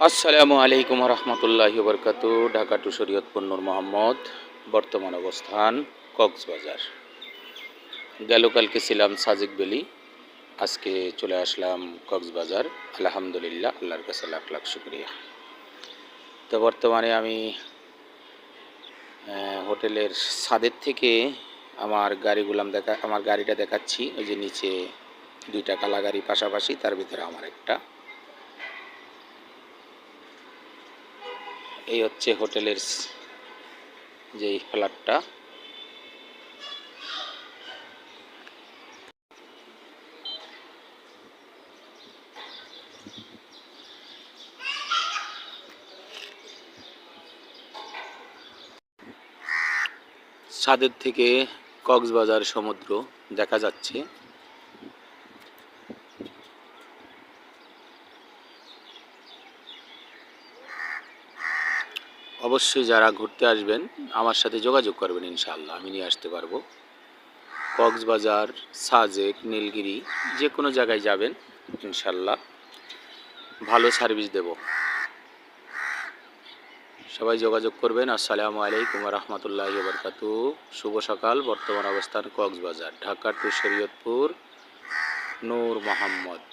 আসসালামু আলাইকুম রহমতুল্লাহি বরকাতু। ঢাকা টু শরীয়তপুর নূর মোহাম্মদ। বর্তমান অবস্থান কক্সবাজার। গেল কালকে ছিলাম সাজেক ভ্যালি, আজকে চলে আসলাম কক্সবাজার। আলহামদুলিল্লাহ, আল্লাহর কাছে লাখ লাখ শুক্রিয়া। তো বর্তমানে আমি হোটেলের ছাদের থেকে আমার গাড়িটা দেখাচ্ছি। ওই যে নিচে দুইটা কালা গাড়ি পাশাপাশি, তার ভিতরে আমার একটা। এই হচ্ছে হোটেলের যেই ফ্ল্যাটটা। ছাদের থেকে কক্সবাজার সমুদ্র দেখা যাচ্ছে। অবশ্যই যারা ঘুরতে আসবেন আমার সাথে যোগাযোগ করবেন, ইনশাআল্লাহ আমি নিয়ে আসতে পারবো। কক্সবাজার, সাজেক, নীলগিরি যে কোনো জায়গায় যাবেন ইনশাআল্লাহ ভালো সার্ভিস দেব। সবাই যোগাযোগ করবেন। আসসালামু আলাইকুম রহমতুল্লাহি বরকাতুহু। শুভ সকাল। বর্তমান অবস্থান কক্সবাজার, ঢাকা টু শরীয়তপুর, নূর মোহাম্মদ।